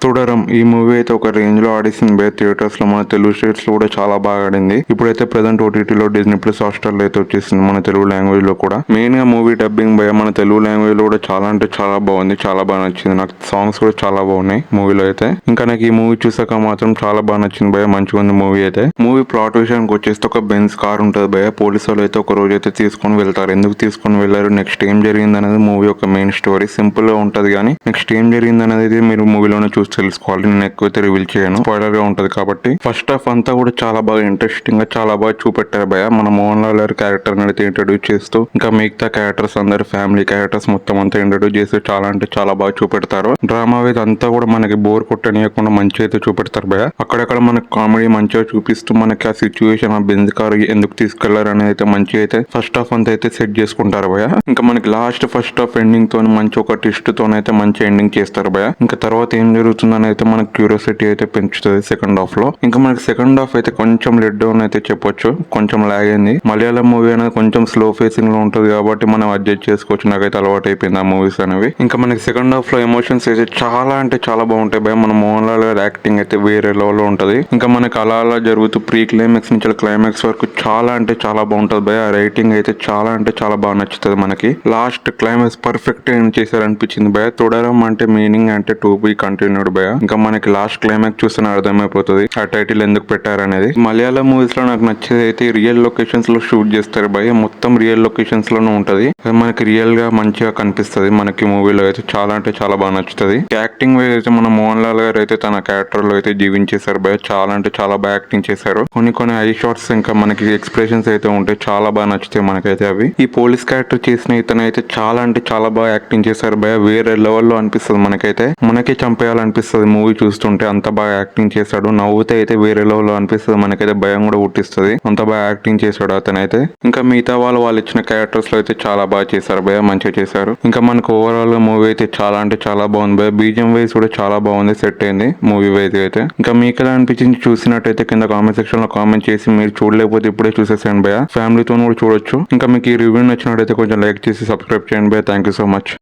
చూడరం ఈ మూవీ అయితే ఒక రేంజ్ లో ఆడిసింది భయ థియేటర్స్ లో. మన తెలుగు స్టేట్స్ లో కూడా చాలా బాగా ఆడింది. ఇప్పుడైతే ప్రెసెంట్ ఓటీటీలో డిజ్నీ ప్లస్ హాట్స్టార్ లో అయితే వచ్చేసింది మన తెలుగు లాంగ్వేజ్ లో కూడా. మెయిన్ గా మూవీ డబ్బింగ్ భయ మన తెలుగు లాంగ్వేజ్ లో కూడా చాలా అంటే చాలా బాగుంది. చాలా బాగా నచ్చింది నాకు. సాంగ్స్ కూడా చాలా బాగున్నాయి మూవీలో అయితే. ఇంకా నాకు ఈ మూవీ చూసాక మాత్రం చాలా బాగా నచ్చింది భయ. మంచిగా ఉంది మూవీ అయితే. మూవీ ప్లాట్ విషయానికి వచ్చేస్తే ఒక బెంజ్ కార్ ఉంటుంది భయ. పోలీసు వాళ్ళు అయితే ఒక రోజు అయితే తీసుకొని వెళ్తారు. ఎందుకు తీసుకొని వెళ్లారు, నెక్స్ట్ ఏం జరిగింది అనేది మూవీ ఒక మెయిన్ స్టోరీ. సింపుల్ గా ఉంటది కానీ నెక్స్ట్ ఏం జరిగింది అనేది మీరు మూవీలోనే చూసి తెలుసుకోవాలి. నేను ఎక్కువైతే రివీల్ చేయను, స్పాయిలర్ గా ఉంటది కాబట్టి. ఫస్ట్ హాఫ్ అంతా కూడా చాలా బాగా ఇంట్రెస్టింగ్ గా చాలా బాగా చూపెట్టారు భయ. మన మోహన్ లాల్ గారి క్యారెక్టర్ అయితే ఇంట్రడ్యూస్ చేస్తూ ఇంకా మిగతా క్యారెక్టర్స్ అందరు ఫ్యామిలీ క్యారెక్టర్స్ మొత్తం అంతా ఇంట్రడ్యూస్ చేస్తూ చాలా అంటే చాలా బాగా చూపెడతారు. డ్రామా అయితే అంతా కూడా మనకి బోర్ కొట్టనియకుండా మంచిగా అయితే చూపెడతారు భయ. అక్కడక్కడ మనకి కామెడీ మంచిగా చూపిస్తూ మనకి ఆ సిచ్యువేషన్ ఆ బెంజ్ కార్ ఎందుకు తీసుకెళ్లారు అనేది అయితే మంచిగా అయితే ఫస్ట్ హాఫ్ అంతా అయితే సెట్ చేసుకుంటారు భయ. ఇంకా మనకి లాస్ట్ ఫస్ట్ హాఫ్ ఎండింగ్ తో మంచి ఒక ట్విస్ట్ తోనైతే మంచి ఎండింగ్ చేస్తారు భయ. ఇంకా తర్వాత ఏం జరుగుతుందని అయితే మనకి క్యూరియాసిటీ అయితే పెంచుతుంది సెకండ్ హాఫ్ లో. ఇంకా మనకి సెకండ్ హాఫ్ అయితే కొంచెం లెట్ డౌన్ అయితే చెప్పొచ్చు. కొంచెం లాగ్ అయింది. మలయాళం మూవీ అనేది కొంచెం స్లో ఫేసింగ్ లో ఉంటది కాబట్టి మనం అడ్జస్ట్ చేసుకోవచ్చు. నాకైతే అలవాటు అయిపోయింది ఆ మూవీస్ అనేవి. ఇంకా మనకి సెకండ్ హాఫ్ లో ఎమోషన్స్ అయితే చాలా అంటే చాలా బాగుంటాయి భయ. మన మోహన్ లాల్ గారి యాక్టింగ్ అయితే వేరే లెవెల్ లో ఉంటది. ఇంకా మనకి అలా అలా జరుగుతూ ప్రీ క్లైమాక్స్ నుంచి క్లైమాక్స్ వరకు చాలా అంటే చాలా బాగుంటది భయ. ఆ రైటింగ్ అయితే చాలా అంటే చాలా బాగా నచ్చుతుంది మనకి. లాస్ట్ క్లైమాక్స్ పర్ఫెక్ట్ ఏం చేశారు అనిపించింది భయ. తొడరం అంటే మీనింగ్ అంటే టు బి కంటిన్యూడ్ భయ. ఇంకా మనకి లాస్ట్ క్లైమాక్స్ చూస్తే అర్థమైపోతుంది ఆ టైటిల్ ఎందుకు పెట్టారనేది. మలయాళం మూవీస్ లో నాకు నచ్చేది అయితే రియల్ లొకేషన్స్ లో షూట్ చేస్తారు భయ. మొత్తం రియల్ లొకేషన్స్ లోనే ఉంటది. అది మనకి రియల్ గా మంచిగా కనిపిస్తుంది మనకి మూవీలో అయితే. చాలా అంటే చాలా బాగా నచ్చుతుంది. యాక్టింగ్ వైజ్ అయితే మన మోహన్ లాల్ గారు అయితే తన క్యారెక్టర్ లో అయితే జీవించేశారు భయ. చాలా అంటే చాలా బాగా యాక్టింగ్ చేశారు. కొన్ని ఐ షాట్స్ ఇంకా మనకి ఎక్స్ప్రెషన్స్ అయితే ఉంటాయి. చాలా బాగా నచ్చుతాయి మనకైతే అవి. ఈ పోలీస్ క్యారెక్టర్ చేసిన ఇతను అయితే చాలా అంటే చాలా బాగా యాక్టింగ్ చేశారు భయ. వేరే లెవెల్లో అనిపిస్తుంది మనకైతే. మనకే చంపేయాలనిపిస్తుంది మూవీ చూస్తుంటే. అంత బాగా యాక్టింగ్ చేశాడు. నవ్వుతే అయితే వేరే లెవెల్లో అనిపిస్తుంది మనకైతే. భయం కూడా పుట్టిస్తుంది. అంత బాగా యాక్టింగ్ చేశాడు అతనైతే. ఇంకా మిగతా వాళ్ళు ఇచ్చిన క్యారెక్టర్స్ లో అయితే చాలా బాగా చేశారు భయ. మంచిగా చేశారు. ఇంకా మనకు ఓవరాల్ గా మూవీ అయితే చాలా అంటే చాలా బాగుంది భయ. బీజిఎం వైజ్ కూడా చాలా బాగుంది. సెట్ అయింది మూవీ వైజ్ అయితే. ఇంకా మీకు ఎలా అనిపించింది చూసినట్టయితే కింద కామెంట్ సెక్షన్ లో కామెంట్ చేసి, మీరు చూడలేకపోతే ఇప్పుడే చూసేసాను భయ. ఫ్యామిలీతో కూడా చూడొచ్చు. ఇంకా మీకు ఈ రివ్యూ నచ్చినట్టయితే కొంచెం లైక్ చేసి సబ్స్క్రైబ్ చేయండి భయ. Thank you so much.